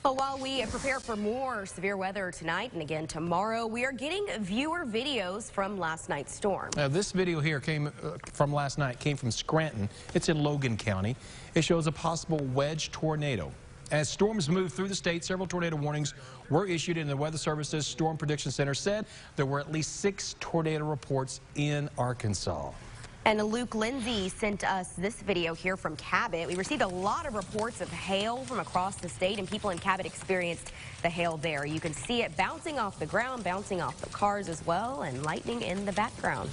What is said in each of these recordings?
Well, while we prepare for more severe weather tonight and again tomorrow, we are getting viewer videos from last night's storm. Now, this video here came from last night, came from Scranton. It's in Logan County. It shows a possible wedge tornado. As storms move through the state, several tornado warnings were issued, and the Weather Service's Storm Prediction Center said there were at least 6 tornado reports in Arkansas. And Luke Lindsay sent us this video here from CABOT. We received a lot of reports of hail from across the state, and people in CABOT experienced the hail there. You can see it bouncing off the ground, bouncing off the cars as well, and lightning in the background.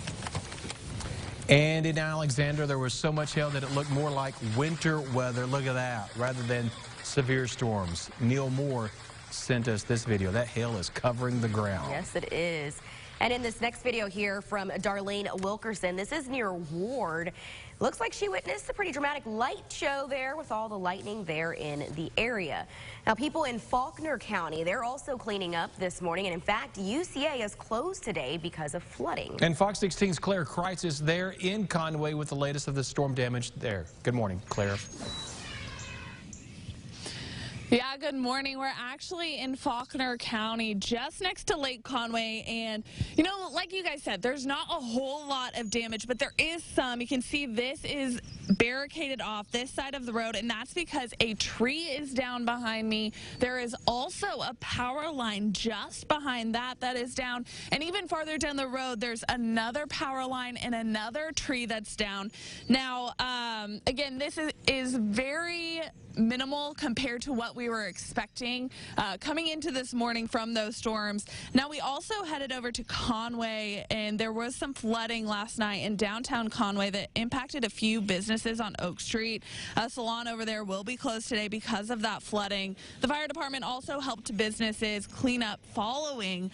And in Alexander, there was so much hail that it looked more like winter weather. Look at that, rather than severe storms. Neil Moore sent us this video. That hail is covering the ground. Yes, it is. And in this next video here from Darlene Wilkerson, this is near Ward. Looks like she witnessed a pretty dramatic light show there with all the lightning there in the area. Now, people in Faulkner County, they're also cleaning up this morning. And in fact, UCA is closed today because of flooding. And Fox 16's Claire Kreitz is there in Conway with the latest of the storm damage there. Good morning, Claire. Yeah, good morning. We're actually in Faulkner County, just next to Lake Conway. And, you know, like you guys said, there's not a whole lot of damage, but there is some. You can see this is barricaded off this side of the road, and that's because a tree is down behind me. There is also a power line just behind that is down. And even farther down the road, there's another power line and another tree that's down. Now, again, this is very minimal compared to what we were expecting coming into this morning from those storms. Now, we also headed over to Conway, and there was some flooding last night in downtown Conway that impacted a few businesses on Oak Street. A salon over there will be closed today because of that flooding. The fire department also helped businesses clean up following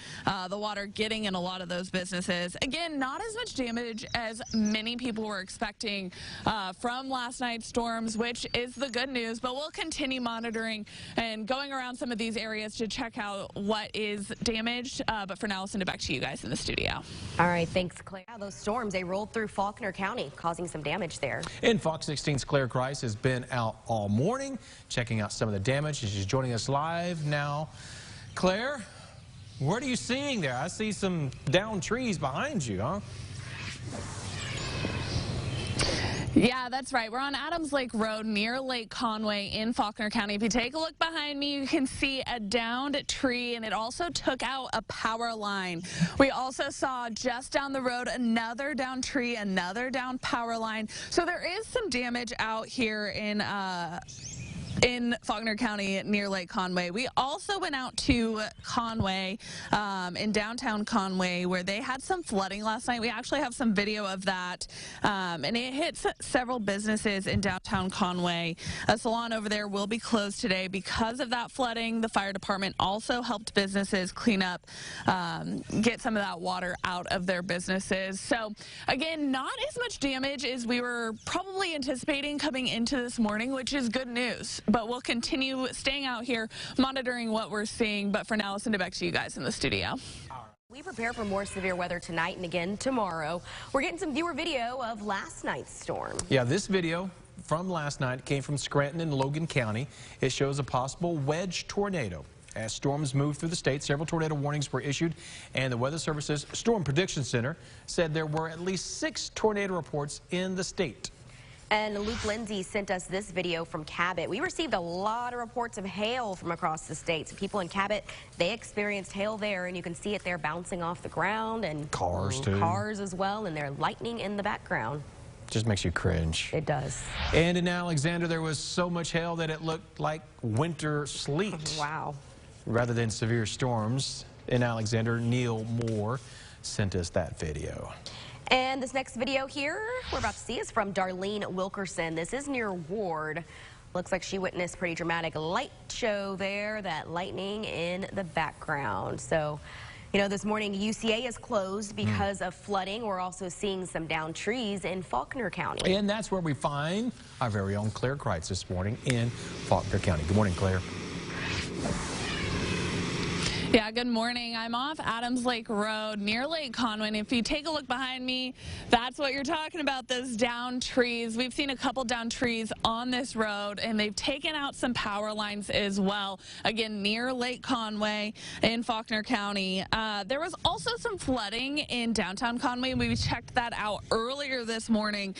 the water getting in a lot of those businesses. Again, not as much damage as many people were expecting from last night's storms, which is the good news, but we'll continue monitoring and going around some of these areas to check out what is damaged. But for now, I'll send it back to you guys in the studio. All right, thanks, Claire. Yeah, those storms, they rolled through Faulkner County, causing some damage there. And Fox 16's Claire Kreitz has been out all morning, checking out some of the damage, and she's joining us live now. Claire, what are you seeing there? I see some downed trees behind you, huh? Yeah, that's right. We're on Adams Lake Road near Lake Conway in Faulkner County. If you take a look behind me, you can see a downed tree, and it also took out a power line. We also saw just down the road another downed tree, another downed power line. So there is some damage out here in Faulkner County near Lake Conway. We also went out to Conway, in downtown Conway, where they had some flooding last night. We actually have some video of that, and it hit several businesses in downtown Conway. A salon over there will be closed today because of that flooding. The fire department also helped businesses clean up, get some of that water out of their businesses. So again, not as much damage as we were probably anticipating coming into this morning, which is good news. But we'll continue staying out here, monitoring what we're seeing. But for now, I'll send it back to you guys in the studio. We prepare for more severe weather tonight and again tomorrow. We're getting some viewer video of last night's storm. Yeah, this video from last night came from Scranton in Logan County. It shows a possible wedge tornado. As storms move through the state, several tornado warnings were issued, and the Weather Service's Storm Prediction Center said there were at least 6 tornado reports in the state. And Luke Lindsay sent us this video from CABOT. We received a lot of reports of hail from across the state. So people in CABOT, they experienced hail there, and you can see it there bouncing off the ground, and cars too. Cars as well, and there's lightning in the background. Just makes you cringe. It does. And in Alexander, there was so much hail that it looked like winter sleet. Wow. Rather than severe storms. In Alexander, Neil Moore sent us that video. And this next video here we're about to see is from Darlene Wilkerson. This is near Ward. Looks like she witnessed a pretty dramatic light show there, that lightning in the background. So, you know, this morning UCA is closed because of flooding. We're also seeing some downed trees in Faulkner County. And that's where we find our very own Claire Kreitz this morning in Faulkner County. Good morning, Claire. Yeah, good morning. I'm off Adams Lake Road near Lake Conway. And if you take a look behind me, that's what you're talking about, those downed trees. We've seen a couple downed trees on this road, and they've taken out some power lines as well. Again, near Lake Conway in Faulkner County. There was also some flooding in downtown Conway. We checked that out earlier this morning.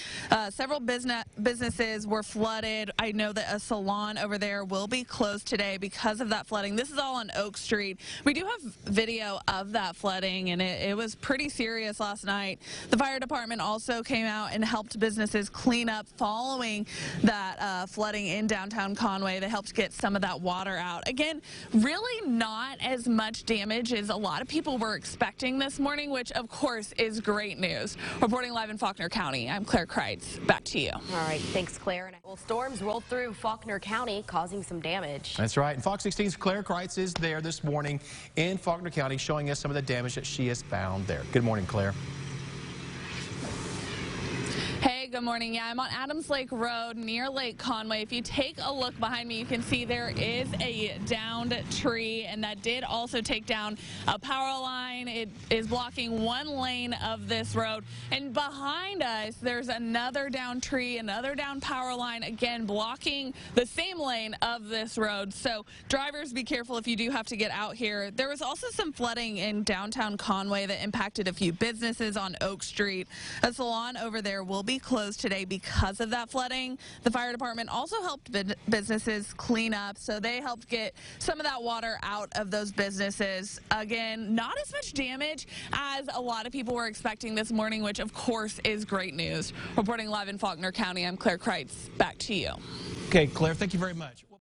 Several businesses were flooded. I know that a salon over there will be closed today because of that flooding. This is all on Oak Street. We do have video of that flooding, and it was pretty serious last night. The fire department also came out and helped businesses clean up following that flooding in downtown Conway. They helped get some of that water out. Again, really not as much damage as a lot of people were expecting this morning, which of course is great news. Reporting live in Faulkner County, I'm Claire Kreitz. Back to you. All right, thanks, Claire. Well, storms rolled through Faulkner County, causing some damage. That's right. And Fox 16's Claire Kreitz is there this morning in Faulkner County, showing us some of the damage that she has found there. Good morning, Claire. Hey, good morning. Yeah, I'm on Adams Lake Road near Lake Conway. If you take a look behind me, you can see there is a downed tree, and that did also take down a power line. It is blocking one lane of this road. And behind us, there's another downed tree, another downed power line, again, blocking the same lane of this road. So drivers, be careful if you do have to get out here. There was also some flooding in downtown Conway that impacted a few businesses on Oak Street. A salon over there will be closed today because of that flooding. The fire department also helped businesses clean up, so they helped get some of that water out of those businesses. Again, not as much damage as a lot of people were expecting this morning, which of course is great news. Reporting live in Faulkner County, I'm Claire Kreitz. Back to you. Okay, Claire, thank you very much.